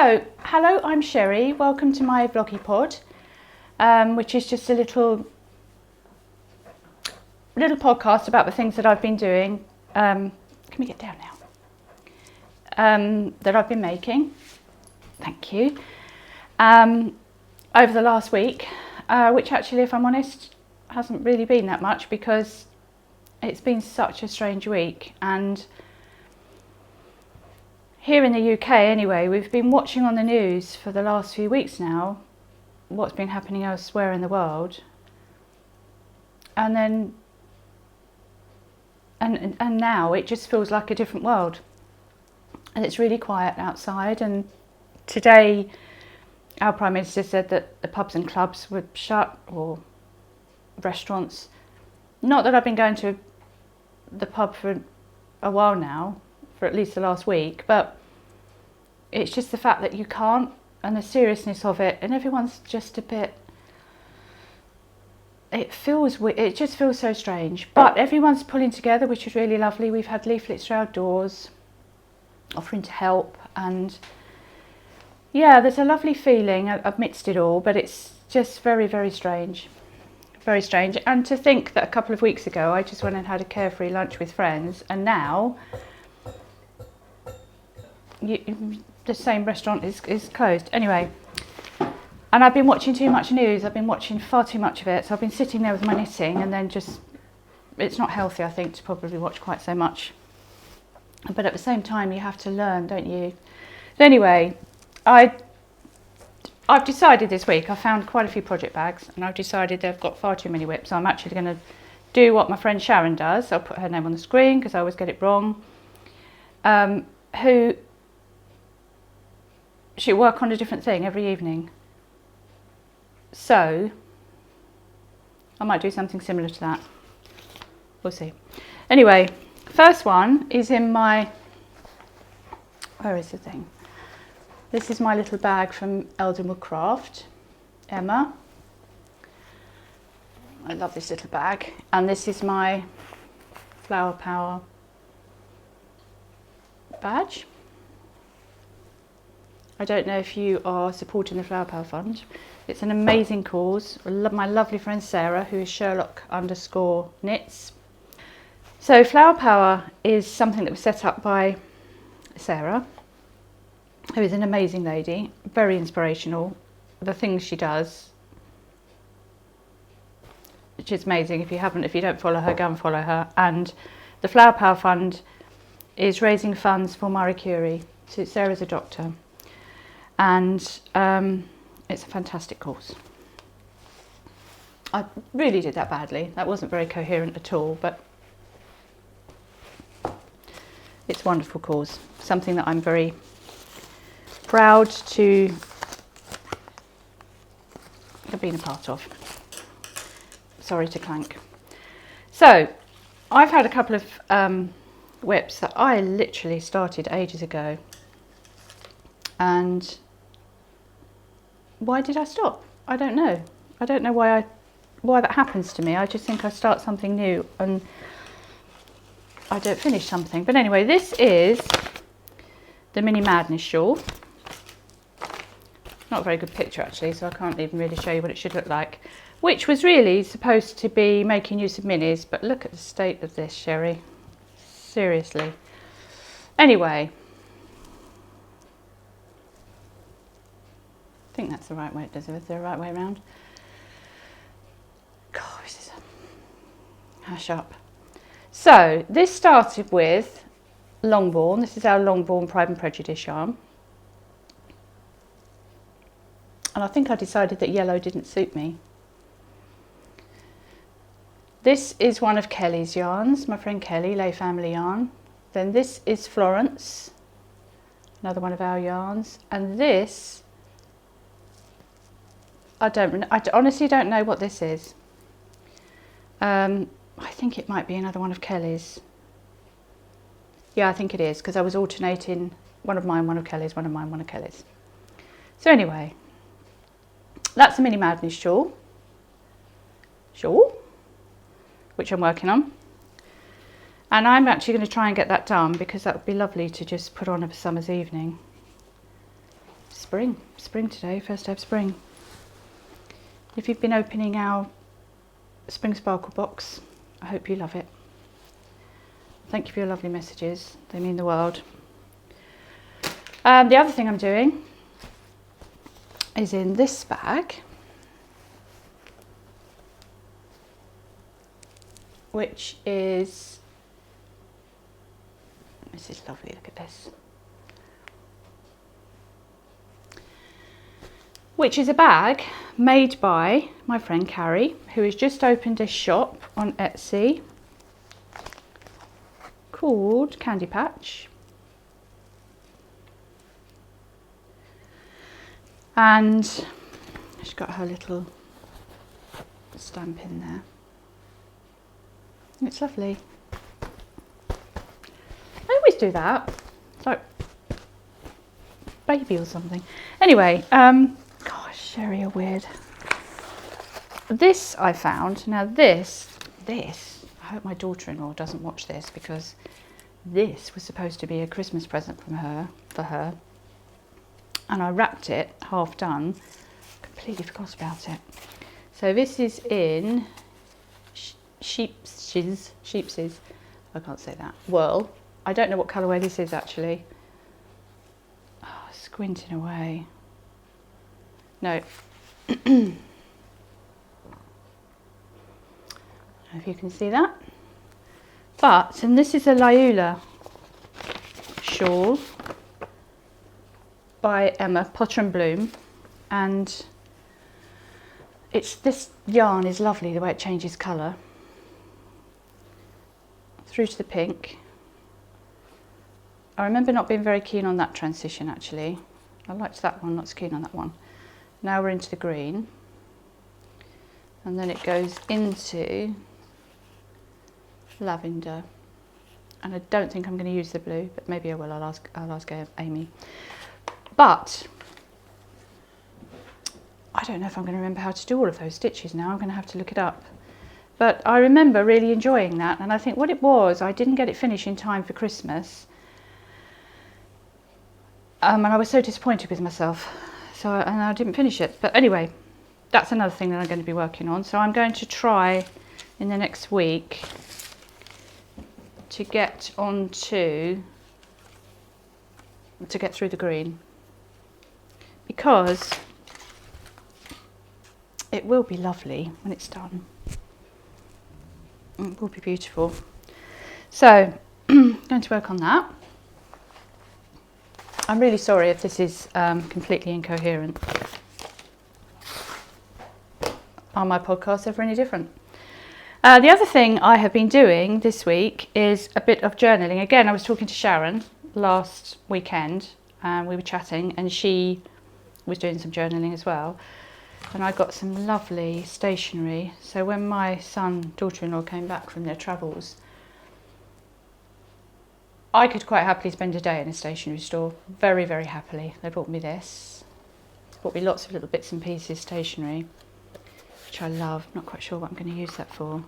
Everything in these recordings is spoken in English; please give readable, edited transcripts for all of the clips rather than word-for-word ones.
So, hello, I'm Sherry. Welcome to my Vloggypod, which is just a little podcast about the things that I've been doing. Can we get down now? That I've been making. Thank you. Over the last week, which actually, if I'm honest, hasn't really been that much because it's been such a strange week. And here in the UK anyway, we've been watching on the news for the last few weeks now what's been happening elsewhere in the world, and then and now it just feels like a different world, and it's really quiet outside. And today our Prime Minister said that the pubs and clubs were shut, or restaurants. Not that I've been going to the pub for a while now, for at least the last week, but it's just the fact that you can't, and the seriousness of it, and everyone's just a bit, it just feels so strange, but everyone's pulling together, which is really lovely. We've had leaflets through our doors offering to help, and yeah, there's a lovely feeling amidst it all, but it's just very, very strange. Very strange. And to think that a couple of weeks ago I just went and had a carefree lunch with friends, and now the same restaurant is closed. Anyway, and I've been watching too much news. I've been watching far too much of it. So I've been sitting there with my knitting, and then just, it's not healthy, I think, to probably watch quite so much. But at the same time, you have to learn, don't you? So anyway, I've decided this week, I found quite a few project bags, and I've decided they've got far too many whips. So I'm actually going to do what my friend Sharon does. I'll put her name on the screen because I always get it wrong. Who she'll work on a different thing every evening. So I might do something similar to that. We'll see. Anyway, first one is in my, where is the thing? This is my little bag from Eldenwood Craft, Emma. I love this little bag. And this is my Flower Power badge. I don't know if you are supporting the Flower Power Fund. It's an amazing cause. I love my lovely friend Sarah, who is Sherlock_knits. So Flower Power is something that was set up by Sarah, who is an amazing lady, very inspirational. The things she does, which is amazing. If you don't follow her, go and follow her. And the Flower Power Fund is raising funds for Marie Curie. So Sarah's a doctor, and it's a fantastic cause. I really did that badly. That wasn't very coherent at all, but it's a wonderful cause. Something that I'm very proud to have been a part of. Sorry to clank. So I've had a couple of whips that I literally started ages ago, and why did I stop? I don't know. I don't know why that happens to me. I just think I start something new and I don't finish something. But anyway, this is the Mini Madness shawl. Not a very good picture actually, so I can't even really show you what it should look like, which was really supposed to be making use of minis, but look at the state of this, Sherry. Seriously. Anyway, I think that's the right way. Is it the right way around? God, this is a hash up. So this started with Longbourn. This is our Longbourn Pride and Prejudice yarn. And I think I decided that yellow didn't suit me. This is one of Kelly's yarns, my friend Kelly, Lay Family Yarn. Then this is Florence, another one of our yarns. And this, I honestly don't know what this is. I think it might be another one of Kelly's. Yeah, I think it is, because I was alternating one of mine, one of Kelly's, one of mine, one of Kelly's. So anyway, that's a Mini Madness shawl, which I'm working on. And I'm actually going to try and get that done because that would be lovely to just put on a summer's evening. spring today, first day of spring. If you've been opening our Spring Sparkle box, I hope you love it. Thank you for your lovely messages, they mean the world. The other thing I'm doing is in this bag, which is, this is lovely, look at this. Which is a bag made by my friend Carrie, who has just opened a shop on Etsy called Candy Patch. And she's got her little stamp in there. It's lovely. I always do that. It's like baby or something. Anyway, gosh, Sherry, you're weird. This I found. Now this, I hope my daughter-in-law doesn't watch this, because this was supposed to be a Christmas present from her, for her. And I wrapped it, half done, completely forgot about it. So this is in sheeps's, I can't say that, whirl. I don't know what colourway this is actually. Oh, squinting away. No. If you can see that. But, and this is a Loyola shawl by Emma, Potter and Bloom, and it's, this yarn is lovely, the way it changes colour through to the pink. I remember not being very keen on that transition actually. I liked that one, not so keen on that one. Now we're into the green, and then it goes into lavender, and I don't think I'm going to use the blue, but maybe I will. I'll ask Amy. But I don't know if I'm going to remember how to do all of those stitches now. I'm going to have to look it up. But I remember really enjoying that, and I think what it was, I didn't get it finished in time for Christmas, and I was so disappointed with myself, so and I didn't finish it. But anyway, that's another thing that I'm going to be working on. So I'm going to try in the next week to get through the green, because it will be lovely when it's done. It will be beautiful. So I'm going to work on that. I'm really sorry if this is completely incoherent. Are my podcasts ever any different? The other thing I have been doing this week is a bit of journaling. Again, I was talking to Sharon last weekend, and we were chatting, and she was doing some journaling as well. And I got some lovely stationery. So when my daughter-in-law came back from their travels, I could quite happily spend a day in a stationery store, very, very happily. They brought me this. They brought me lots of little bits and pieces stationery, which I love. Not quite sure what I'm going to use that for.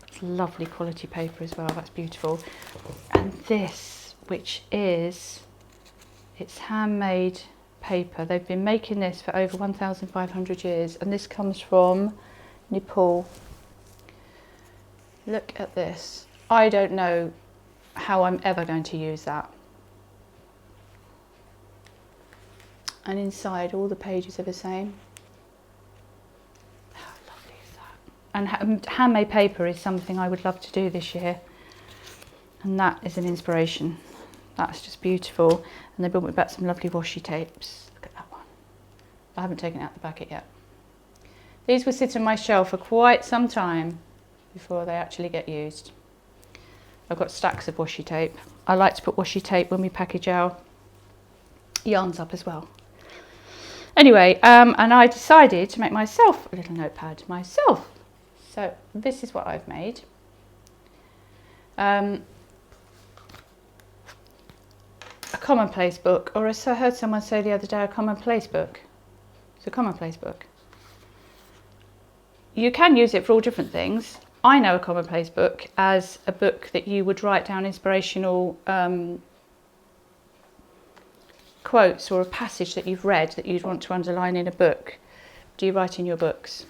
It's lovely quality paper as well, that's beautiful. And this, which is, it's handmade paper. They've been making this for over 1,500 years, and this comes from Nepal. Look at this. I don't know how I'm ever going to use that. And inside all the pages are the same. How lovely is that? And handmade paper is something I would love to do this year, and that is an inspiration. That's just beautiful. And they brought me back some lovely washi tapes. Look at that one. I haven't taken out the packet yet. These will sit on my shelf for quite some time before they actually get used. I've got stacks of washi tape. I like to put washi tape when we package our yarns up as well. Anyway, and I decided to make myself a little notepad myself. So this is what I've made. A commonplace book, or as I heard someone say the other day, a commonplace book. It's a commonplace book. You can use it for all different things. I know a commonplace book as a book that you would write down inspirational quotes or a passage that you've read that you'd want to underline in a book, do you write in your books?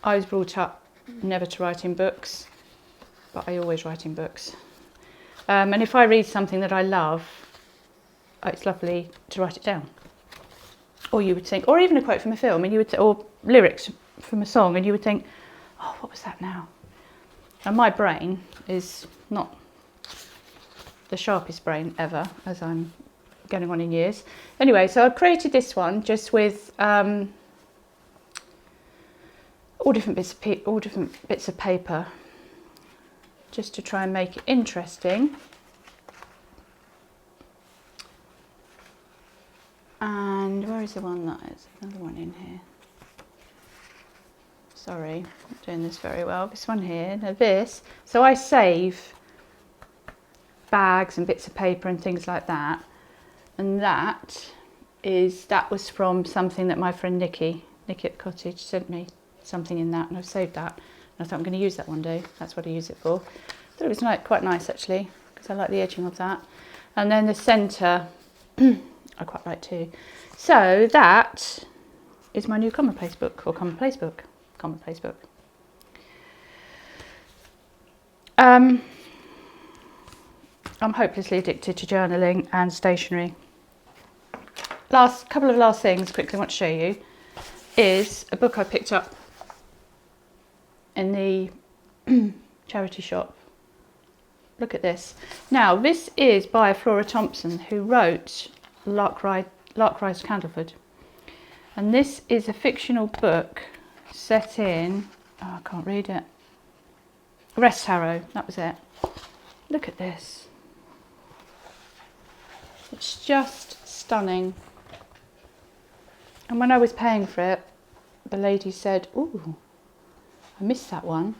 I was brought up never to write in books, but I always write in books. And if I read something that I love, it's lovely to write it down. Or you would think, or even a quote from a film, and you would, or lyrics from a song, and you would think, oh, what was that now? And my brain is not the sharpest brain ever, as I'm going on in years. Anyway, so I've created this one just with all different bits of paper, just to try and make it interesting. And where is the one that is? Another one in here. Sorry, I'm not doing this very well. This one here, now this. So I save bags and bits of paper and things like that. And that was from something that my friend Nikki at the cottage sent me, something in that, and I've saved that. And I thought I'm going to use that one day. That's what I use it for. I thought it was quite nice actually, because I like the edging of that. And then the centre, I quite like too. So that is my new commonplace book, or commonplace book. I'm hopelessly addicted to journaling and stationery. Couple of last things quickly I want to show you is a book I picked up in the charity shop. Look at this. Now this is by Flora Thompson, who wrote Lark Rise Candleford, and this is a fictional book set in, I can't read it, Rest Harrow, that was it. Look at this, it's just stunning. And when I was paying for it, the lady said, ooh, I missed that one,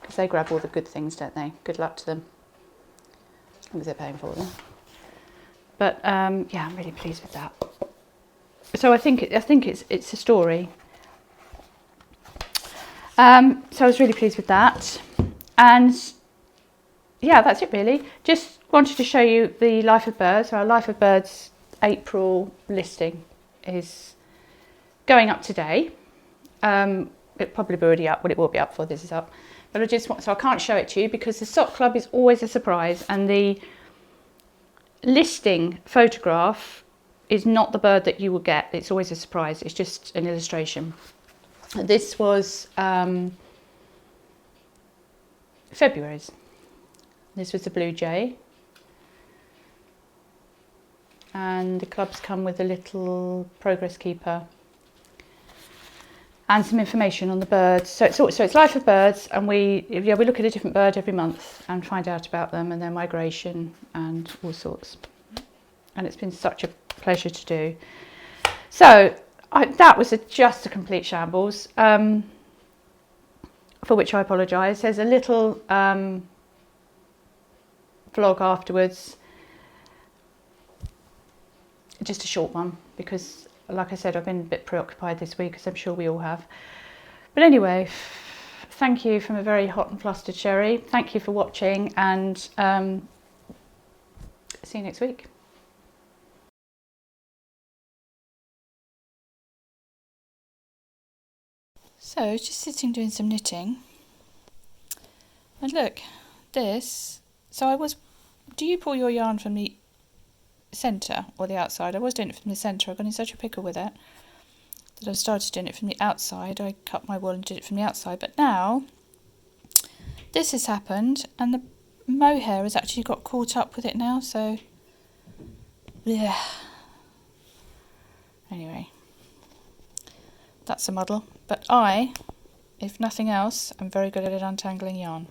because they grab all the good things, don't they? Good luck to them, as long as they're paying for them. But yeah, I'm really pleased with that. So I think it's a story. So I was really pleased with that, and yeah, that's it really. Just wanted to show you the Life of Birds. So our Life of Birds April listing is going up today. It probably be already up. Well, it will be up before this is up. But so I can't show it to you because the sock club is always a surprise, and the listing photograph is not the bird that you will get. It's always a surprise. It's just an illustration. This was February's. This was the blue jay, and the clubs come with a little progress keeper and some information on the birds. So it's Life of Birds, and we look at a different bird every month and find out about them and their migration and all sorts. And it's been such a pleasure to do. So that was just a complete shambles, for which I apologise. There's a little vlog afterwards, just a short one, because like I said, I've been a bit preoccupied this week, as I'm sure we all have. But anyway, thank you from a very hot and flustered Sherry. Thank you for watching, and see you next week. So I was just sitting doing some knitting, and look, this. So do you pull your yarn from the centre or the outside? I was doing it from the centre. I got in such a pickle with it that I started doing it from the outside. I cut my wool and did it from the outside, but now this has happened and the mohair has actually got caught up with it now, so yeah. Anyway, that's a muddle, but if nothing else, I'm very good at untangling yarn.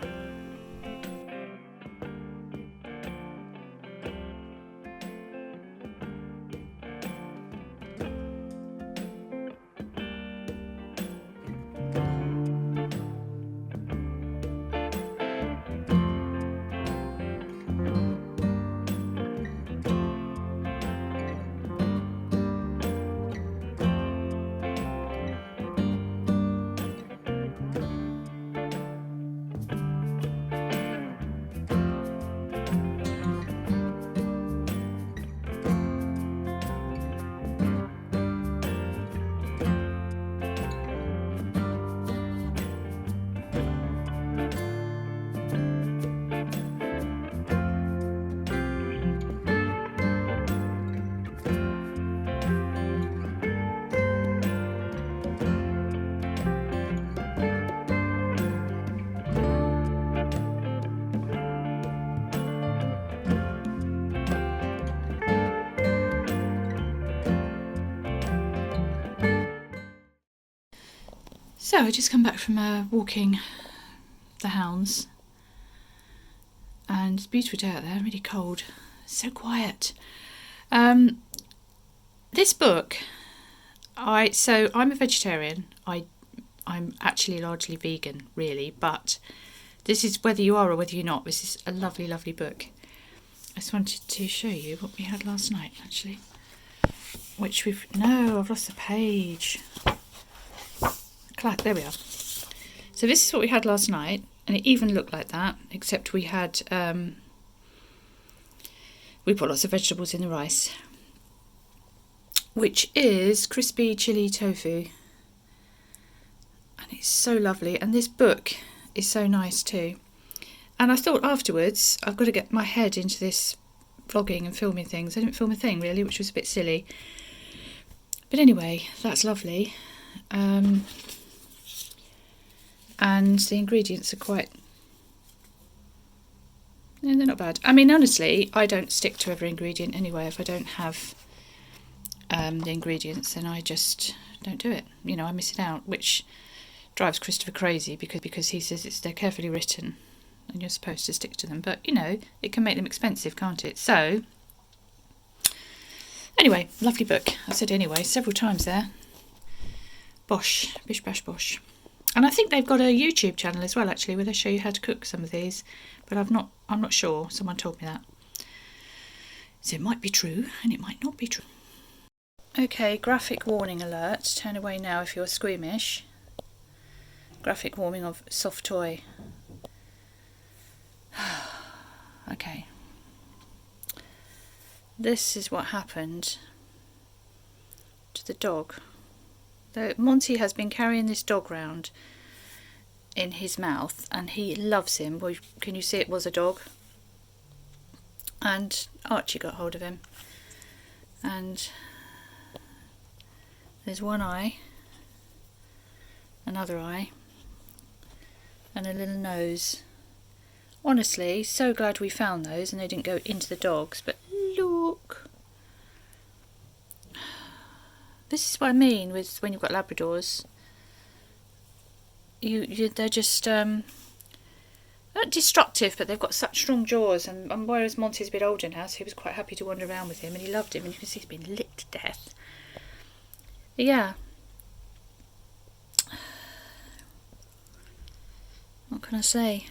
So I just come back from walking the hounds, and it's a beautiful day out there, really cold, so quiet. This book, so I'm a vegetarian. I'm actually largely vegan, really, but this is, whether you are or whether you're not, this is a lovely, lovely book. I just wanted to show you what we had last night, actually. Which I've lost the page. There we are. So this is what we had last night, and it even looked like that, except we had, we put lots of vegetables in the rice, which is crispy chili tofu. And it's so lovely, and this book is so nice too. And I thought afterwards, I've got to get my head into this vlogging and filming things. I didn't film a thing really, which was a bit silly. But anyway, that's lovely. And the ingredients are quite... they're not bad. I mean, honestly, I don't stick to every ingredient anyway. If I don't have the ingredients, then I just don't do it. You know, I miss it out, which drives Christopher crazy because he says they're carefully written and you're supposed to stick to them. But, you know, it can make them expensive, can't it? So, anyway, lovely book. I said anyway several times there. Bosh, bish bash bosh. And I think they've got a YouTube channel as well, actually, where they show you how to cook some of these. But I'm not sure. Someone told me that. So it might be true and it might not be true. Okay, graphic warning alert. Turn away now if you're squeamish. Graphic warning of soft toy. Okay. This is what happened to the dog. Monty has been carrying this dog round in his mouth and he loves him. Well, can you see it was a dog? And Archie got hold of him. And there's one eye, another eye, and a little nose. Honestly, so glad we found those and they didn't go into the dogs, but look. This is what I mean with when you've got Labradors. They're just not destructive, but they've got such strong jaws. And whereas Monty's a bit older now, so he was quite happy to wander around with him, and he loved him. And you can see he's been licked to death. But yeah. What can I say?